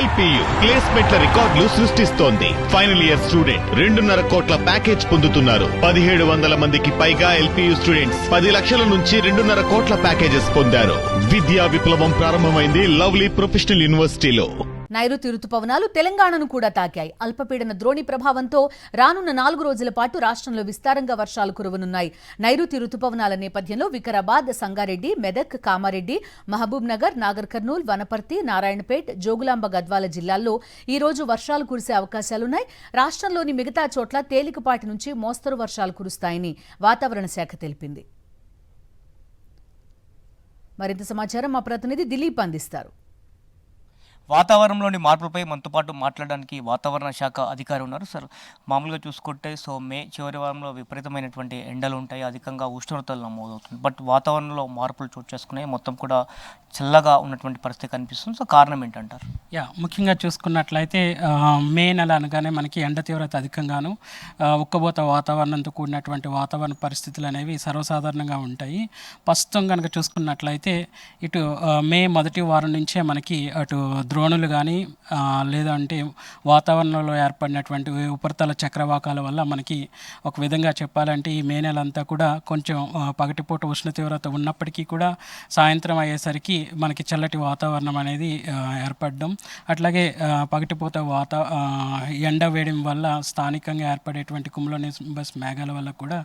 LPU ప్లేస్మెంట్ల రికార్డులు సృష్టిస్తోంది. Final year student 2.5 కోట్ల ప్యాకేజ్ పొందుతున్నారు. 1700 మందికి పైగా ఎల్పియు స్టూడెంట్స్ 10 లక్షల నుంచి 2.5 కోట్ల ప్యాకేజెస్ పొందారు. విద్యా విప్లవం ప్రారంభమైంది లవ్లీ ప్రొఫెషనల్ యూనివర్సిటీలో. నైరుతి రుతుపవనాలు తెలంగాణను కూడా తాకాయి. అల్పపీడన ద్రోణి ప్రభావంతో రానున్న 4 రోజుల పాటు రాష్ట్రంలో విస్తారంగా వర్షాలు కురవనున్నాయి. నైరుతి రుతుపవనాల నేపథ్యంలో వికారాబాద్, సంగారెడ్డి, మెదక్, కామారెడ్డి, మహబూబ్ నగర్, నాగర్ కర్నూల్, వనపర్తి, నారాయణపేట్, జోగులాంబ, గద్వాల జిల్లాల్లో ఈ రోజు వర్షాలు కురిసే అవకాశాలున్నాయి. రాష్ట్రంలోని మిగతా చోట్ల తేలికపాటి నుంచి మోస్తరు వర్షాలు కురుస్తాయని వాతావరణ శాఖ తెలిపింది. మరింత సమాచారం మా ప్రతినిధి దిలీప్ అందిస్తారు. వాతావరణంలోని మార్పులపై మనతో పాటు మాట్లాడడానికి వాతావరణ శాఖ అధికారి ఉన్నారు. సార్, మామూలుగా చూసుకుంటే మే చివరి వారంలో విపరీతమైనటువంటి ఎండలు ఉంటాయి, అధికంగా ఉష్ణోగ్రతలు నమోదవుతుంది. బట్ వాతావరణంలో మార్పులు చోటు చేసుకునే మొత్తం కూడా చల్లగా ఉన్నటువంటి పరిస్థితి కనిపిస్తుంది. సో కారణం ఏంటంటారు? ముఖ్యంగా చూసుకున్నట్లయితే మే నెల అనగానే మనకి ఎండ తీవ్రత అధికంగాను ఉక్కబోత వాతావరణంతో కూడినటువంటి వాతావరణ పరిస్థితులు అనేవి సర్వసాధారణంగా ఉంటాయి. ప్రస్తుతం కనుక చూసుకున్నట్లయితే ఇటు మే మొదటి వారం నుంచే మనకి అటు ద్రోణులు కానీ లేదంటే వాతావరణంలో ఏర్పడినటువంటి ఉపరితల చక్రవాకాల వల్ల మనకి ఒక విధంగా చెప్పాలంటే ఈ మే నెల అంతా కూడా కొంచెం పగటిపూట ఉష్ణ తీవ్రత ఉన్నప్పటికీ కూడా సాయంత్రం అయ్యేసరికి మనకి చల్లటి వాతావరణం అనేది ఏర్పడడం, అట్లాగే పగటిపూట ఎండ వేయడం వల్ల స్థానికంగా ఏర్పడేటువంటి కుములోనింబస్ మేఘాల వల్ల కూడా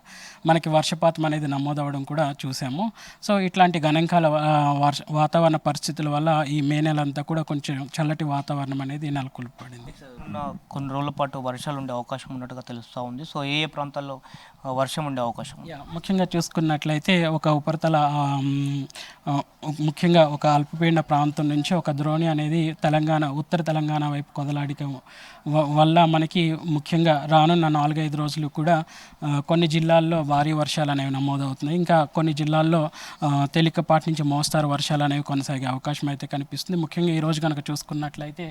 మనకి వర్షపాతం అనేది నమోదవడం కూడా చూసాము. సో ఇట్లాంటి గణాంకాల వాతావరణ పరిస్థితుల వల్ల ఈ మే నెల అంతా కూడా కొంచెం చల్లటి వాతావరణం అనేది నెలకొల్పబడింది. కొన్ని రోజుల పాటు వర్షాలు ఉండే అవకాశం ఉన్నట్టుగా తెలుస్తూ ఉంది. సో ఏ ప్రాంతాల్లో వర్షం ఉండే అవకాశం? ముఖ్యంగా చూసుకున్నట్లయితే ఒక ఉపరితల ముఖ్యంగా ఒక అల్పపీడన ప్రాంతం నుంచి ఒక ద్రోణి అనేది ఉత్తర తెలంగాణ వైపు కొదలాడటం వల్ల మనకి ముఖ్యంగా రానున్న 4-5 రోజులు కూడా కొన్ని జిల్లాల్లో భారీ వర్షాలు అనేవి నమోదవుతున్నాయి. ఇంకా కొన్ని జిల్లాల్లో తేలికపాటి నుంచి మోస్తారు వర్షాలు అనేవి కొనసాగే అవకాశం అయితే కనిపిస్తుంది. ముఖ్యంగా ఈరోజు కనుక చూసుకున్నట్లయితే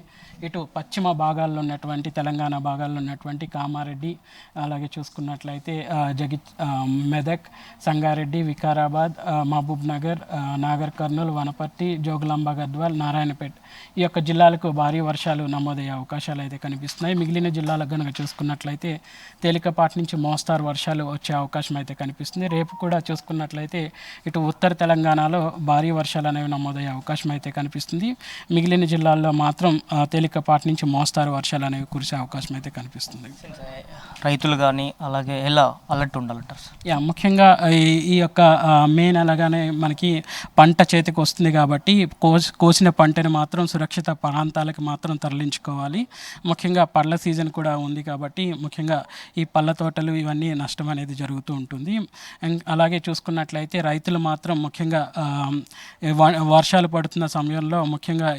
ఇటు పశ్చిమ భాగాల్లో ఉన్నటువంటి తెలంగాణ భాగాల్లో ఉన్నటువంటి కామారెడ్డి, అలాగే చూసుకున్నట్లయితే మెదక్, సంగారెడ్డి, వికారాబాద్, మహబూబ్ నగర్, నాగర్ కర్నూల్, వనపర్తి, జోగులాంబ, గద్వాల్, నారాయణపేట్ ఈ యొక్క జిల్లాలకు భారీ వర్షాలు నమోదయ్యే అవకాశాలు అయితే కనిపిస్తున్నాయి. మిగిలిన జిల్లాలకు కనుక చూసుకున్నట్లయితే తేలికపాటి నుంచి మోస్తారు వర్షాలు వచ్చే అవకాశం అయితే కనిపిస్తుంది. రేపు కూడా చూసుకున్నట్లయితే ఇటు ఉత్తర తెలంగాణలో భారీ వర్షాలు అనేవి నమోదయ్యే అవకాశం అయితే కనిపిస్తుంది. మిగిలిన జిల్లాల్లో మాత్రం తేలికపాటి నుంచి మోస్తారు వర్షాలు అనేవి కురిసే అవకాశం అయితే కనిపిస్తుంది. రైతులు కానీ అలాగే ఎలా అలర్ట్ ఉండాలంటారు? ముఖ్యంగా ఈ యొక్క మే నెలగానే మనకి పంట చేతికి వస్తుంది కాబట్టి కోసిన పంటని మాత్రం సురక్షిత ప్రాంతాలకు మాత్రం తరలించుకోవాలి. ముఖ్యంగా పళ్ళ సీజన్ కూడా ఉంది కాబట్టి ముఖ్యంగా ఈ పళ్ళ తోటలు ఇవన్నీ నష్టం అనేది జరుగుతూ ఉంటుంది. అలాగే చూసుకున్నట్లయితే రైతులు మాత్రం ముఖ్యంగా వర్షాలు పడుతున్న సమయంలో ముఖ్యంగా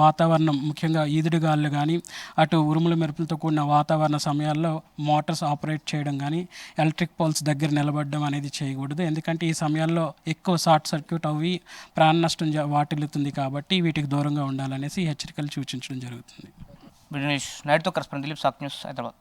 వాతావరణం ముఖ్యంగా ఈదుడుగాలు కానీ అటు ఉరుముల మెరుపులతో కూడిన వాతావరణ సమయాల్లో మోటార్స్ ఆపరేట్ చేయడం కానీ ఎలక్ట్రిక్ పోల్స్ దగ్గర నిలబడడం అనేది చేయకూడదు. ఎందుకంటే ఈ సమయాల్లో ఎక్కువ షార్ట్ సర్క్యూట్ అవి ప్రాణ నష్టం వాటిల్లుతుంది కాబట్టి వీటికి దూరంగా ఉండాలనేసి హెచ్చరికలు సూచించడం జరుగుతుంది. నైట్తో కరెస్పాండెంట్ దిలీప్, సాక్షి న్యూస్, హైదరాబాద్.